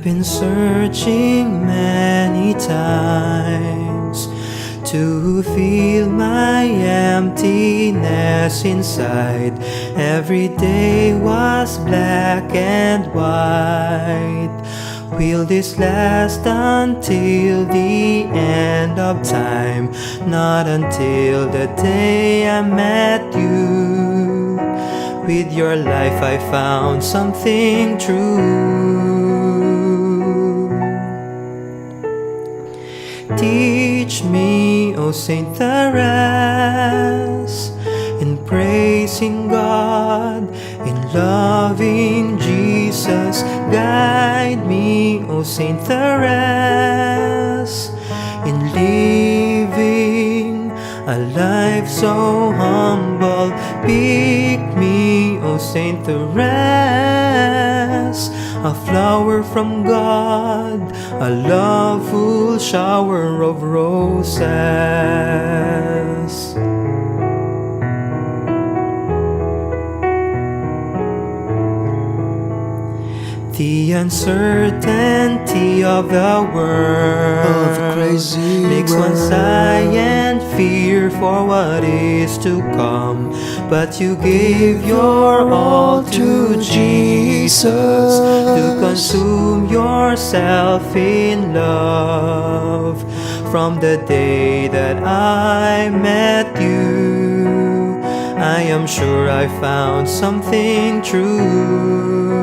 been searching many times to fill my emptiness inside. Every day was black and white. Will this last until the end of time? Not until the day I met you. With your life I found something true. Teach me, O Saint Therese, in praising God, in loving Jesus. Guide me, O Saint Therese, in living a life so humble. Pick me, O Saint Therese, a flower from God, a loveful shower of roses. The uncertainty of the world makes one sigh and fear for what is to come. But you gave your all to Jesus, to consume yourself in love. From the day that I met you, I am sure I found something true.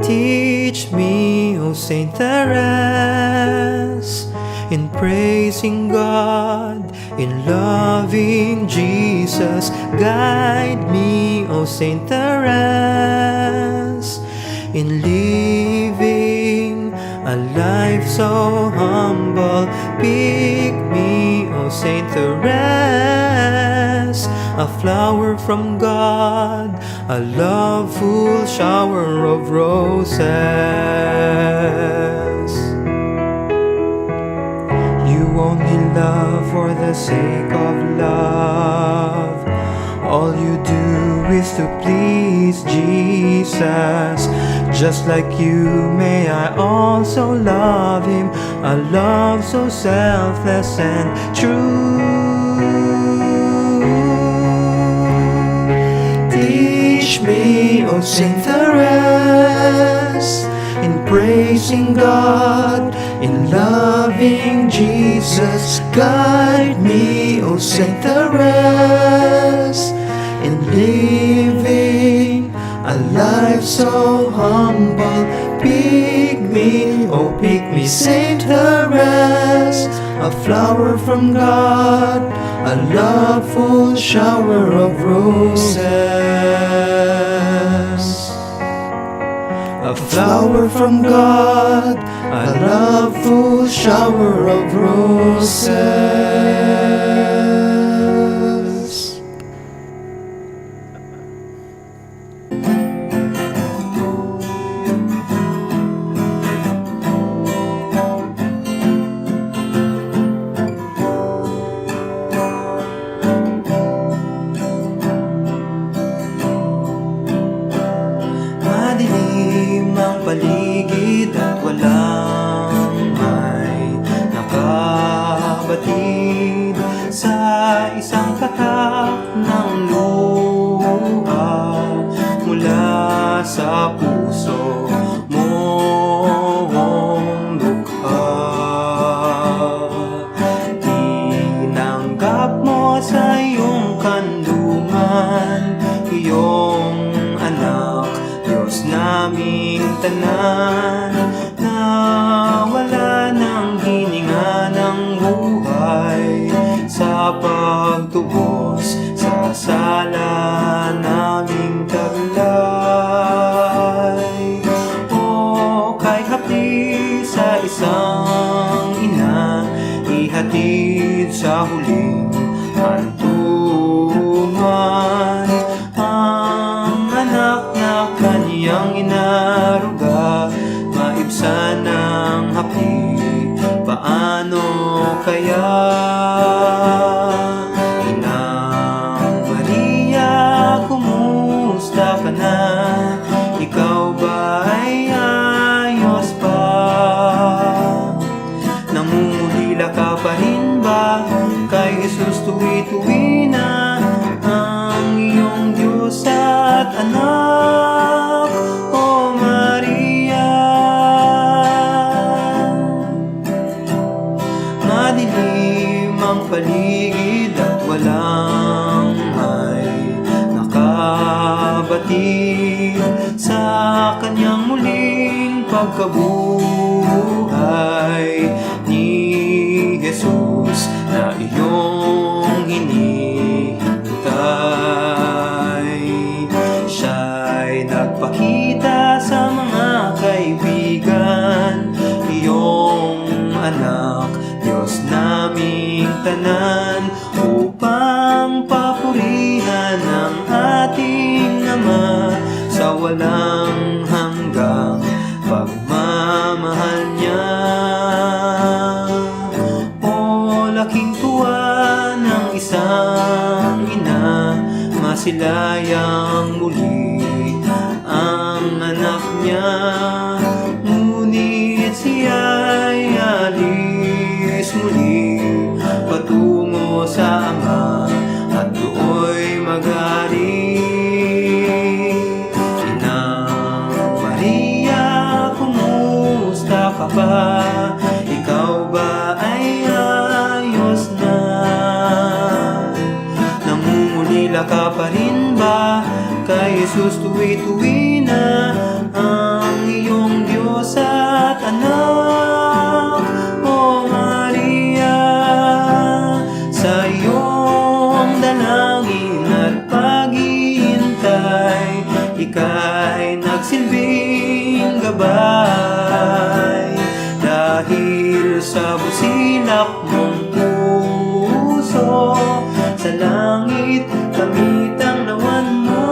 Teach me, O Saint Therese, in praising God, in loving Jesus. Guide me, O Saint Therese, in living a life so humble. Pick me, O Saint Therese, a flower from God, a loveful shower of roses. You only love for the sake of love. All you do is to please Jesus. Just like you, may I also love Him, a love so selfless and true. Teach me, O Saint Therese, in praising God, in loving Jesus. Guide me, O Saint Therese, in living a life so humble. Pick me, oh pick me, Saint Therese, a flower from God, a loveful shower of roses. A flower from God, a loveful shower of roses. Madilim ang paligid at walang may nakabatid sa isang tatak ng luha mula sa puso mong lukha. Tinanggap mo sa iyong kanlungan iyong anak, Diyos naming tanan, na wala nang hininga ng buhay sa pagtubos sa sala naming taglay. O kay hapdi sa isang ina, ihatid sa huling hantungan ang anak na kaniyang inaruga. Maibsan ng hapdi, paano kaya? Inang Maria, kumusta ka na? tuwina ang iyong Diyos at anak, O Maria. Madilim ang paligid at walang may nakabatid sa kanyang muling pagkabuhay ni Jesus na iyong hinihintay. Siya'y nagpakita sa mga kaibigan, iyong anak, Diyos naming tanan, upang papurihan ang ating Ama sa walang hanggang pagmamahal niya. O laking tuwa ng isang ina, masilayang muli ang anak niya. Ngunit siya'y alis muli patungo sa Ama at do'y mag-ari. Inang Maria, kumusta ka ba? Ikaw ba ay ayos na? Namumulila ka pa rin ba kay Jesus tuwi-tuwi na ang iyong Diyos at anak, O Maria? Sa iyong dalangin at paghihintay, ika'y nagsilbing gabay. Dahil sa busilak mong puso, sa langit kamit ang nawan mo.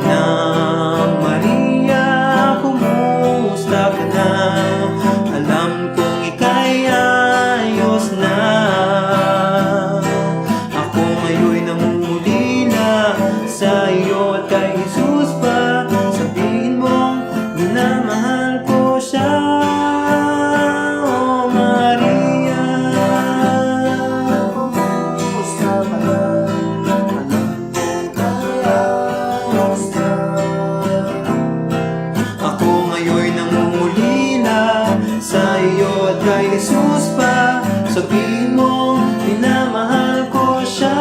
Inang Maria, kumusta ka na? Alam kong ika'y ayos na. Ako ngayon'y namumulila sa iyo at kay Jesus pa. Sabihin mong minamahal ko siya, O Maria. Kumusta ka na? Alam kong ayos na. Ako ngayon'y namumulila sa iyo at kay Jesus pa. Sabihin mo, minamahal ko siya,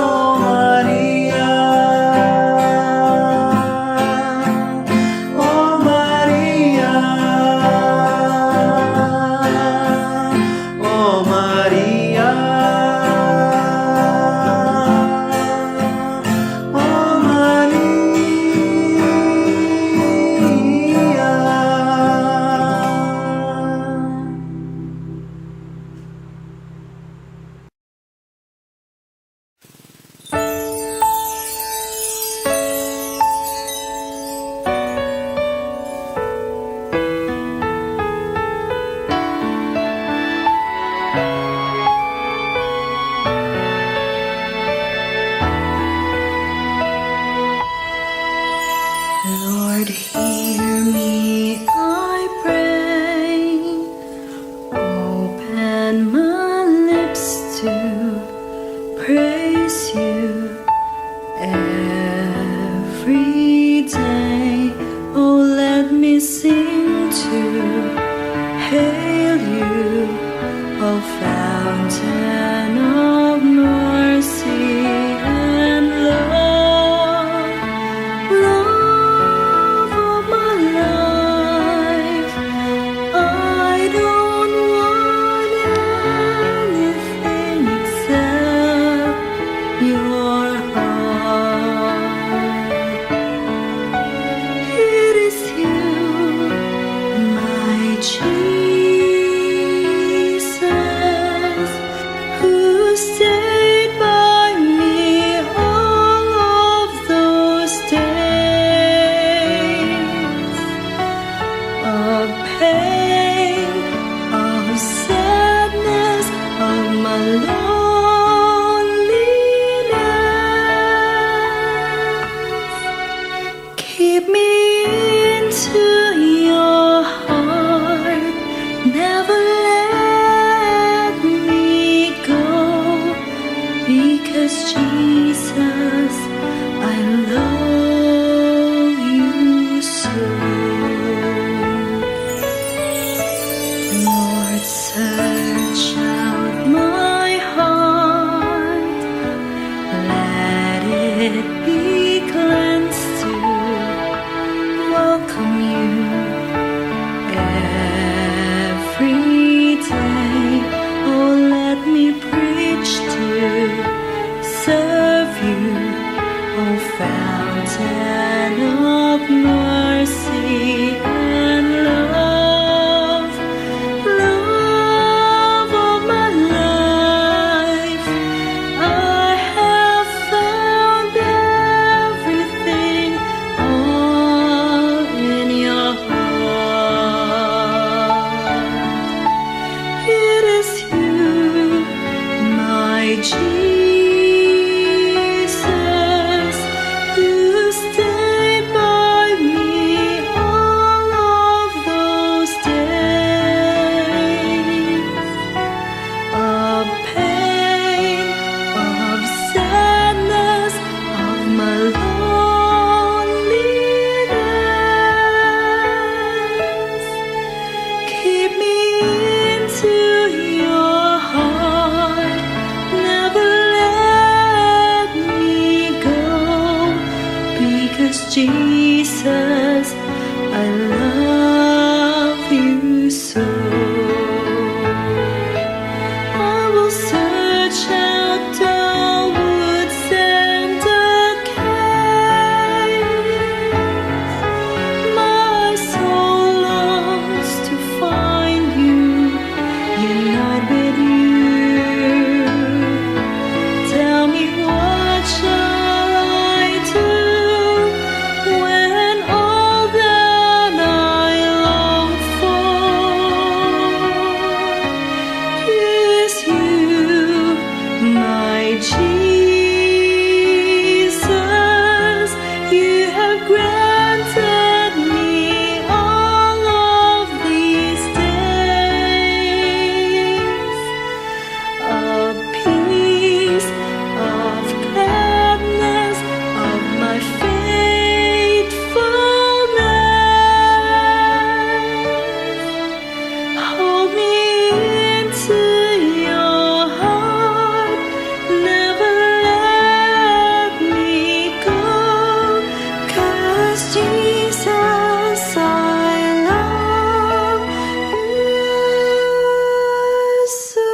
O Maria. O Maria. O Maria. O Maria. Lord, hear me, I pray. Open my lips to praise you every day. Oh, let me sing to hail you, O fountain of mercy and love. Love of my life, I don't want anything except your heart. It is you, my Jesus, who stayed by me all of those days of pain, of sadness, of my loneliness. Keep me into your heart. Jesus, I love you so. I will search out the woods and the caves. My soul longs to find you, unite with you. Tell me, what shall I do when all that I long for is you, my Jesus? You have granted me all of these days, a peace of gladness of my faithfulness. Hold me into your heart, never let me go, 'cause Jesus, I love you so.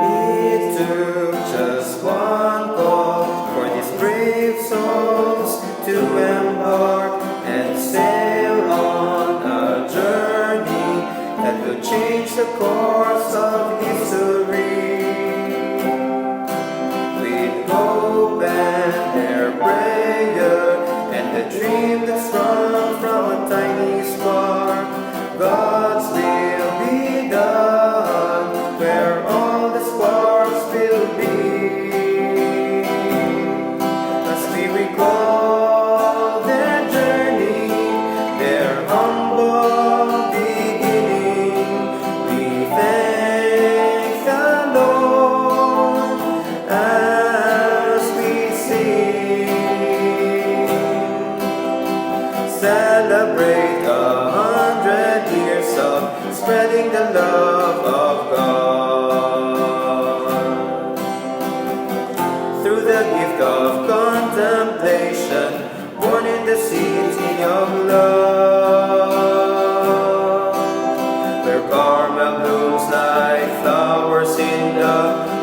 It took just one call for these brave souls to embark and sail on a journey that will change the course of history. With hope and their prayer and the dream that's sprung from a tiny spark, God's will be done where all the sparks will be. As we recall their journey, their humble beginning, we thank the Lord as we sing. Celebrate 100 years of spreading the love of God through the gift of contemplation, born in the city of love, where Carmel blooms like flowers in the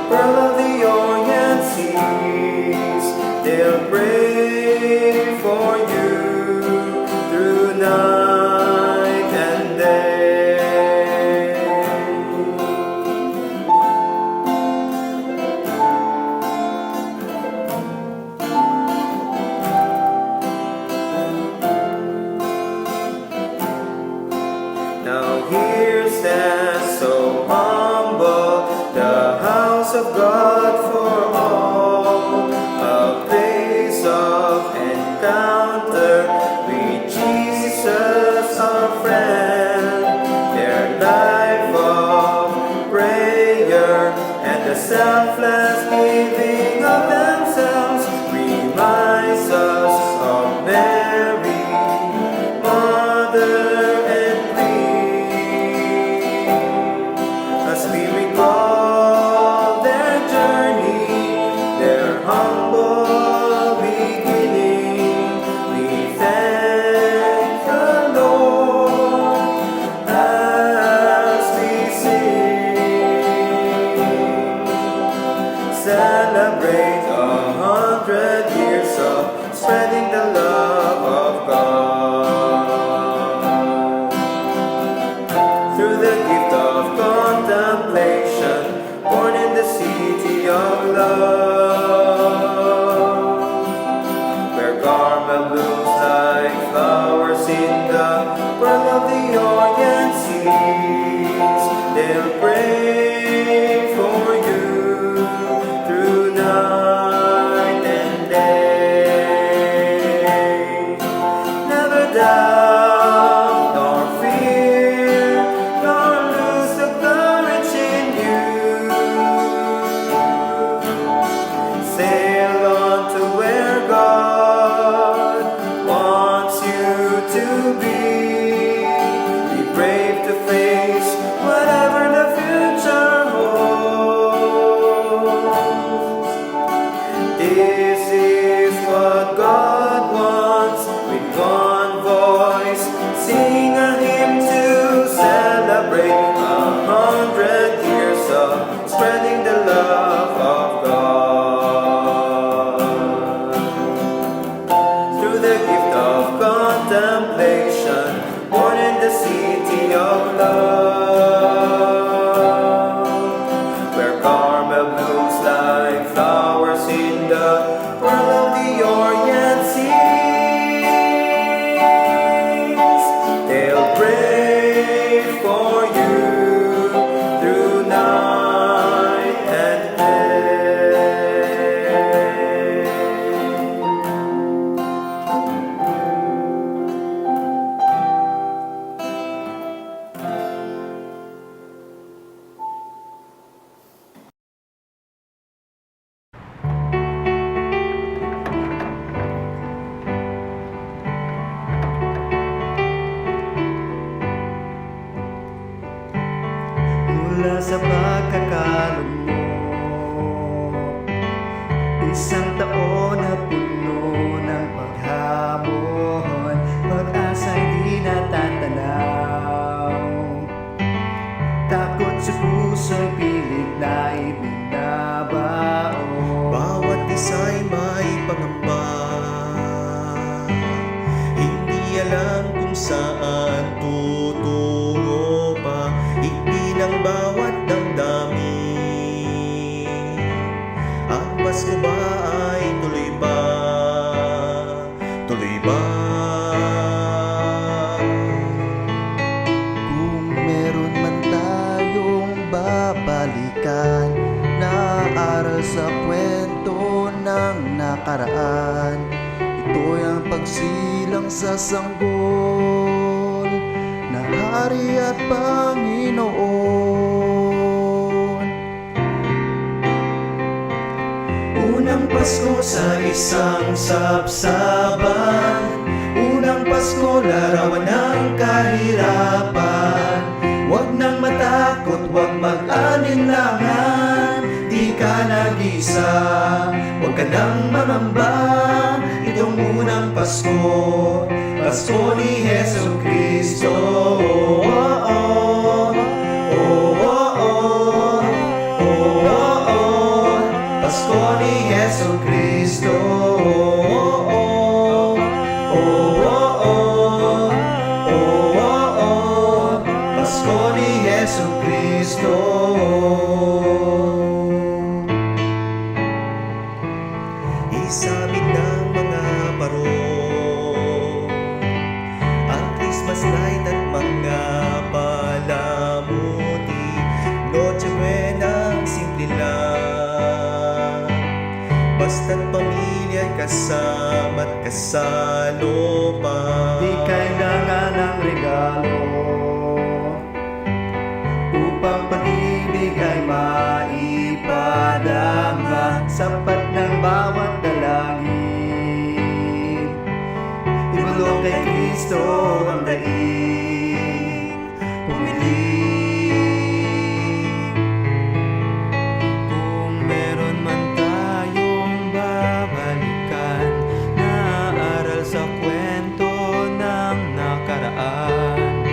pearl of the Orient seas. They'll pray for you through night and day. of the Orient seas, they'll pray for you through night and day. Never doubt nor fear, nor lose the courage in you. Sail on to where God wants you to be. Be brave to face whatever the future holds. This is what God wants, with one voice sing a hymn to celebrate 100 years of spreading the love of God. Through the gift of contemplation, born in the city of love, where Carmel blooms like flowers in the pearl of the Orient seas. They'll pray for you through night and day. Mula sa pagkakalog mo, isang taon na puno ng paghamon, pag-asa'y di natatanaw. Takot sa puso'y pilit na ibinabao. Bawat isa'y may pangamba, hindi alam kung saan tutungo pa. Higpi ng bawat damdamin, ang Pasko ba ay tuloy ba? Tuloy ba? Kung meron man tayong babalikan na aral sa kwento ng nakaraan, ito'y ang pagsilang sa sanggol na Hari at Panginoon. Unang Pasko sa isang sabsaban, unang Pasko larawan ng kahirapan. Huwag nang matakot, huwag mag-alinlangan, di ka nag-isa, huwag ka nang mangamba. Itong unang Pasko, Pasko ni Heso Kristo. Pasko ni Heso Kristo. Pasko ni Heso Kristo. Isabit ng mga baro, ang Christmas light at mga palamuti. Noche Buena ang simple lang, basta't pamilya'y kasama't kasalo pa. Di kailangan ng regalo upang pag-ibig ay maipadama. Sapat ng bawat dalangin, ibulong kay Kristo ang daig. Pumiling. Kung meron man tayong babalikan na aral sa kwento ng nakaraan,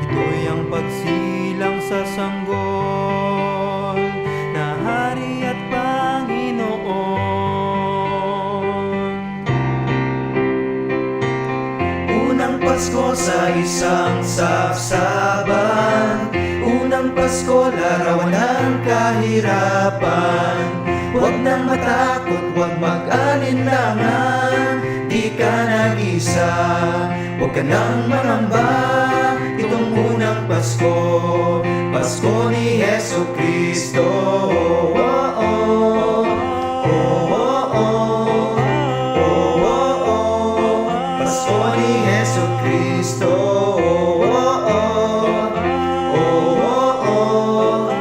ito'y ang pagsilang sa sanggol na Hari at Panginoon. Unang Pasko sa isang sabsaban, unang Pasko larawan ng kahirapan. Huwag nang matakot, huwag mag-alinlangan, di ka nag-isa, huwag ka nang mangamba. Pasko ni Jesu Kristo. Oh, oh, oh, oh, oh, oh, oh. Pasko ni Jesu Kristo. Oh, oh, oh, oh,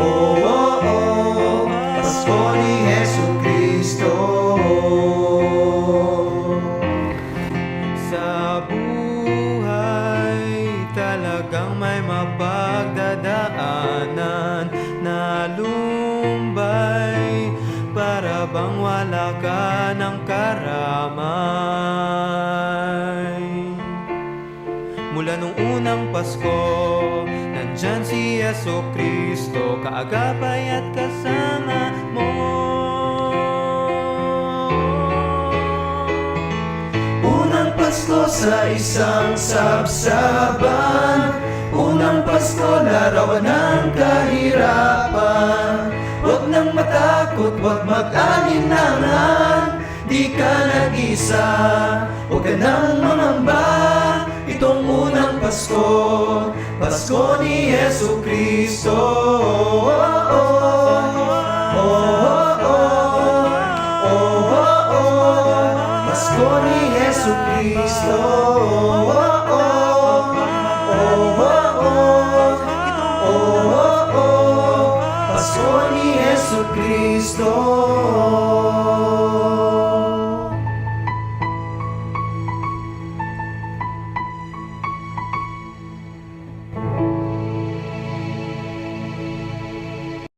oh, oh, oh. Pasko ni Jesu Kristo. Sa buhay talagang may mapagdadaanan na lumbay, para bang wala ka ng karamay. Mula nung unang Pasko, nandyan si Yesu Kristo, kaagapay at kasama mo. Unang Pasko sa isang sabsaban, unang Pasko larawan ng kahirapan. Huwag nang matakot, huwag mag-alinlangan, di ka nag-isa, huwag ka nang mangamba. Itong unang Pasko, Pasko ni Jesu Kristo. Oh, oh, oh, oh, oh, oh, oh. Pasko ni Jesu Kristo. Oh, oh, oh, oh, oh, oh, oh. Pasko ni Jesu Kristo.